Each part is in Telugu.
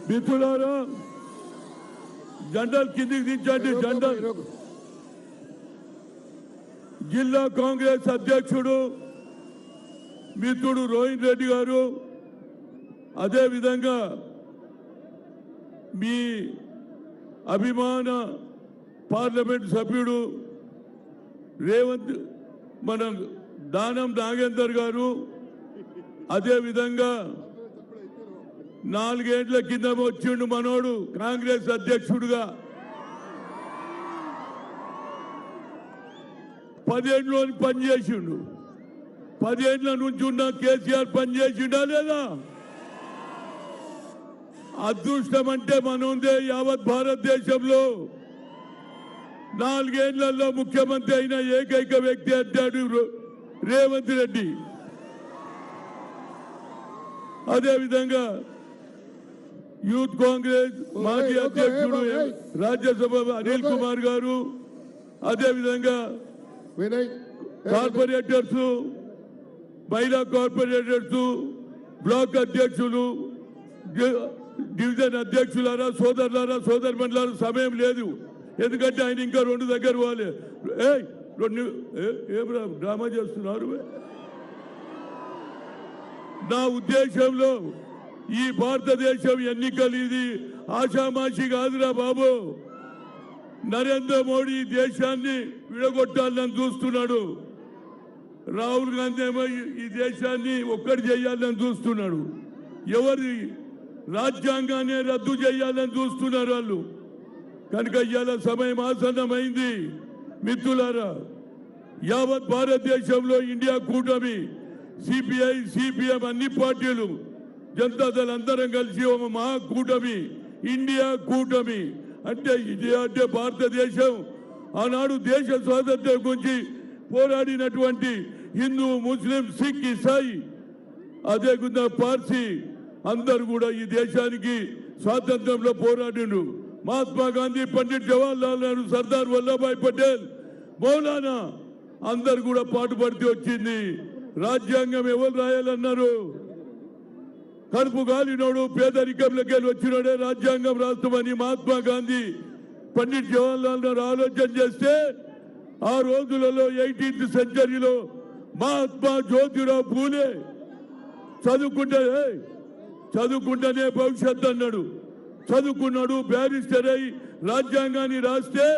మిత్రులారా జెండాలు కిందికి దించండి. జెండాలు జిల్లా కాంగ్రెస్ అధ్యక్షుడు మిత్రుడు రోహిన్ రెడ్డి గారు, అదేవిధంగా మీ అభిమాన పార్లమెంట్ సభ్యుడు రేవంత్ మన దానం నాగేందర్ గారు, అదేవిధంగా 4 ఏళ్ల కింద వచ్చిండు మనోడు కాంగ్రెస్ అధ్యక్షుడుగా, 10 ఏళ్ళు పనిచేసిండు. 10 ఏళ్ల నుంచి ఉన్న కేసీఆర్ పనిచేసిండా లేదా? అదృష్టం అంటే మనదే. యావత్ భారతదేశంలో 4 ఏళ్లలో ముఖ్యమంత్రి అయిన ఏకైక వ్యక్తి అడ్డాడు రేవంత్ రెడ్డి. అదేవిధంగా యూత్ కాంగ్రెస్ మాజీ అధ్యక్షుడు రాజ్యసభ అనిల్ కుమార్ గారు, అదేవిధంగా కార్పొరేటర్స్, మహిళా కార్పొరేటర్స్, బ్లాక్ అధ్యక్షులు, డివిజన్ అధ్యక్షులారా, సోదరులారా, సోదరుమణులారా, సమయం లేదు. ఎందుకంటే ఆయన ఇంకా 2 దగ్గర పోవాలి. ఏం డ్రామా చేస్తున్నారు? నా ఉద్దేశంలో ఈ భారతదేశం ఎన్నికలు ఇది ఆషామాషి కాదురా బాబు. నరేంద్ర మోడీ దేశాన్ని విడగొట్టాలని చూస్తున్నాడు. రాహుల్ గాంధీ ఏమో ఈ దేశాన్ని ఒక్కటి చేయాలని చూస్తున్నాడు. ఎవరి రాజ్యాంగాన్ని రద్దు చేయాలని చూస్తున్నారు వాళ్ళు. కనుక ఇవాళ సమయం ఆసన్నమైంది. మిత్రులారా, యావత్ భారతదేశంలో ఇండియా కూటమి, సిపిఐ, సిపిఎం, అన్ని పార్టీలు, జనతాదళ అందరం కలిసి ఒక మహా కూటమి, ఇండియా కూటమి. అంటే ఇండియా అంటే భారతదేశం ఆనాడు దేశ స్వాతంత్ర్యం గురించి పోరాడినటువంటి హిందూ, ముస్లిం, సిక్, ఇసాయి, అదేవిధంగా పార్సీ అందరూ కూడా ఈ దేశానికి స్వాతంత్రంలో పోరాడిండు. మహాత్మా గాంధీ, పండిట్ జవహర్లాల్ నెహ్రూ, సర్దార్ వల్లభాయ్ పటేల్, మౌలానా అందరు కూడా పాటుపడితే వచ్చింది. రాజ్యాంగం ఎవరు రాయాలన్నారు? కడుపు గాలినోడు, పేదరికంలోకి వచ్చినోడే రాజ్యాంగం రాస్తామని మహాత్మా గాంధీ, పండిట్ జవహర్లాల్ నెహ్రూ ఆలోచన చేస్తే ఆ రోజులలో 18th సెంచరీలో మహాత్మా జ్యోతిరావు పూలే చదువుకుంటేనే భవిష్యత్ అన్నాడు. చదువుకున్నాడు, బ్యారిస్టర్ అయి రాజ్యాంగాన్ని రాస్తే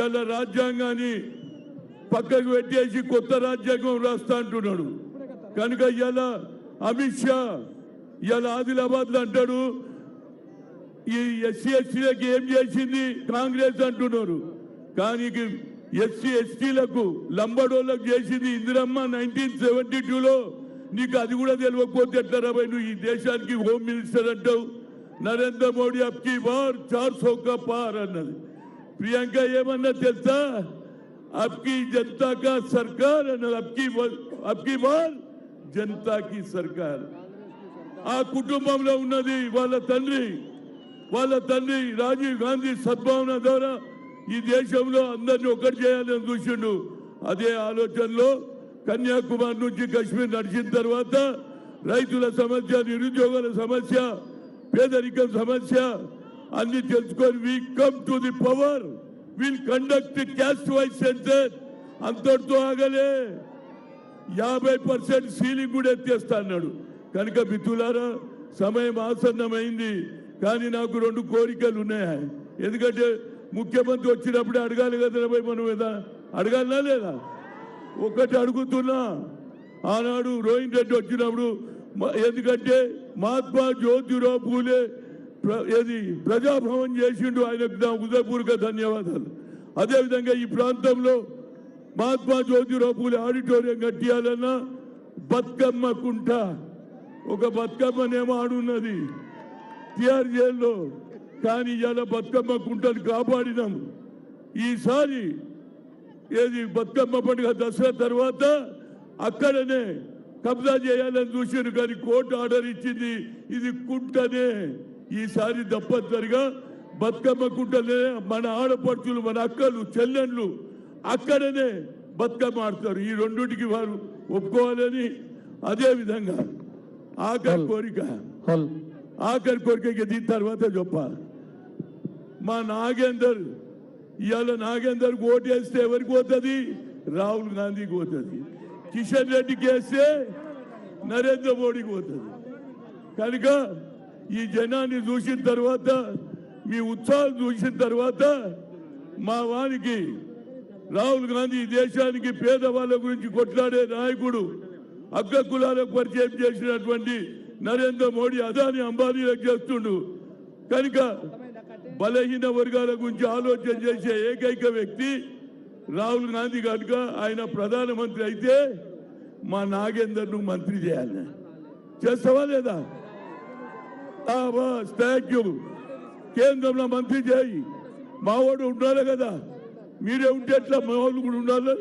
ఇలా రాజ్యాంగాన్ని పక్కకు పెట్టేసి కొత్త రాజ్యాంగం రాస్తా అంటున్నాడు. కనుక ఇలా అమిత్ షా ఇలా ఆదిలాబాద్ లో అంటాడు ఈ ఎస్సీ ఎస్టీలకు ఏం చేసింది కాంగ్రెస్ అంటున్నారు. కానీ ఎస్సీ ఎస్టీలకు, లంబడోళ్లకు చేసింది ఇందిరమ్మ 1972లో. నీకు అది కూడా తెలియకపోతే ఎట్లా రాబాయి? నువ్వు ఈ దేశానికి హోమ్ మినిస్టర్ అంటావు. నరేంద్ర మోడీ అబ్కి బార్ 400 కా పార్ అన్నది. ప్రియాంక ఏమన్నా తెలుసా? అబ్కి జనతా కా సర్కార్ అన్నది. అబ్కి బార్ జనతా కి సర్కార్. ఆ కుటుంబంలో ఉన్నది వాళ్ళ తండ్రి రాజీవ్ గాంధీ సద్భావన ద్వారా ఈ దేశంలో అందరినీ ఒకటి చేయాలని చూసిండు. అదే ఆలోచనలో కన్యాకుమారి నుంచి కాశ్మీర్ నడిచిన తర్వాత రైతుల సమస్య, నిరుద్యోగుల సమస్య, పేదరికం సమస్య అన్ని తెలుసుకొని we come to the power, will conduct caste wise census. అంతటితో ఆగలే, 50% సీలింగ్ కూడా ఎత్తేస్తా అన్నాడు. కనుక మిత్రులారా, సమయం ఆసన్నమైంది. కానీ నాకు 2 కోరికలు ఉన్నాయి. ఎందుకంటే ముఖ్యమంత్రి వచ్చినప్పుడే అడగాలి కదా మనం, అడగాలనా లేదా? ఒకటి అడుగుతున్నా, ఆనాడు రోహిన్ రెడ్డి వచ్చినప్పుడు, ఎందుకంటే మహాత్మా జ్యోతిరావు పూలే ప్రజాభవన్ చేసిండు, ఆయనకు నా హృదయపూర్వక ధన్యవాదాలు. అదేవిధంగా ఈ ప్రాంతంలో మహాత్మా జ్యోతిరావు పూలే ఆడిటోరియం కట్టియాలన్నా బతుకమ్మ కుంట, ఒక బతుకమ్మనేమో ఆడున్నది టిఆర్ జైల్లో. కానీ ఇలా బతుకమ్మ కుంటను కాపాడినాం. ఈసారి బతుకమ్మ పండుగ దసరా తర్వాత అక్కడనే కబ్జా చేయాలని చూసారు. కానీ కోర్టు ఆర్డర్ ఇచ్చింది ఇది కుంటనే. ఈసారి తప్పనిసరిగా బతుకమ్మ కుంటనే మన ఆడపడుచులు, మన అక్కలు, చెల్లెళ్ళు అక్కడనే బతుకమ్మ ఆడతారు. ఈ రెండుటికి వారు ఒప్పుకోవాలని. అదే విధంగా ఆఖరి కోరిక ఆఖరి కోరికకి దీని తర్వాత చెప్ప మా నాగేందర్ ఇవాళ నాగేందర్ ఓటేస్తే ఎవరికి పోతుంది? రాహుల్ గాంధీకి పోతుంది. కిషన్ రెడ్డికి వేస్తే నరేంద్ర మోడీకి పోతుంది. కనుక ఈ జనాన్ని చూసిన తర్వాత మీ ఉత్సాహం చూసిన తర్వాత మా వానికి రాహుల్ గాంధీ దేశానికి పేదవాళ్ళ గురించి కొట్లాడే నాయకుడు, అగ్ర కులాలకు పరిచయం చేసినటువంటి నరేంద్ర మోడీ అదాని అంబానీలకు చేస్తుండు. కనుక బలహీన వర్గాల గురించి ఆలోచన చేసే ఏకైక వ్యక్తి రాహుల్ గాంధీ. కనుక ఆయన ప్రధానమంత్రి అయితే మా నాగేందర్ను మంత్రి చేయాలి. చేస్తావా లేదా? Thank you. కేంద్రంలో మంత్రి చేయి. మావాడు ఉండాలి కదా, మీరే ఉంటే ఎట్లా మా వాళ్ళు కూడా ఉండాలి.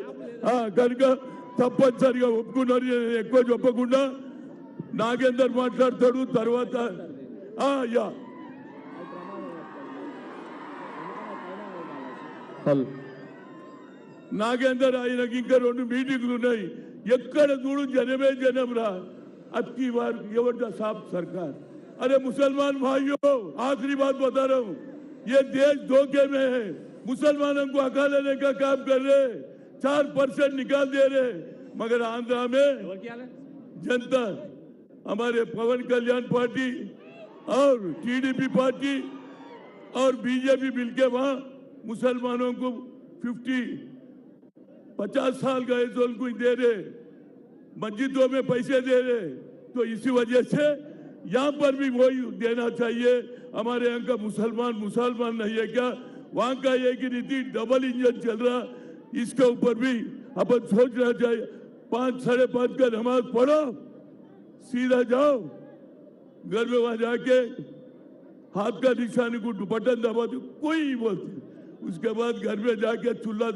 కనుక తప్పనిసరిగా ఒప్పుకున్నారు. ఎక్కువ చెప్పకుండా నాగేందర్ మాట్లాడతాడు. తర్వాత యా నాగేందర్ ఆయనకి ఇంకా 2 మీటింగ్లు ఉన్నాయి. ఎక్కడ చూడు జనమే జనం రా. అక్కి बार एवं साफ सरकार. अरे मुसलमान भाइयों, आखिरी बात बता रहा हूँ, ये देश धोखे में है. मुसलमानों को हका लेने का काम कर रहे, 4% निकाल दे रहे. मगर आंध्रा में जनता, हमारे पवन कल्याण पार्टी और टीडीपी पार्टी और बीजेपी मिलके वहां मुसलमानों को 50 साल का एज को दे रहे, मस्जिदों में पैसे दे रहे. तो इसी वजह से यहाँ पर भी वही देना चाहिए. हमारे यहाँ का मुसलमान नहीं है क्या? वहां का एक ही नीति डबल इंजन चल रहा. इसके ऊपर भी अपन सोचना चाहिए. 5 साढ़े 5 का नमाज पढ़ो, सीधा जाओ घर में, वहां जाके हाथ का निशान को बटन दबा दो, कोई बोलते. उसके बाद घर में जाके चूल्हा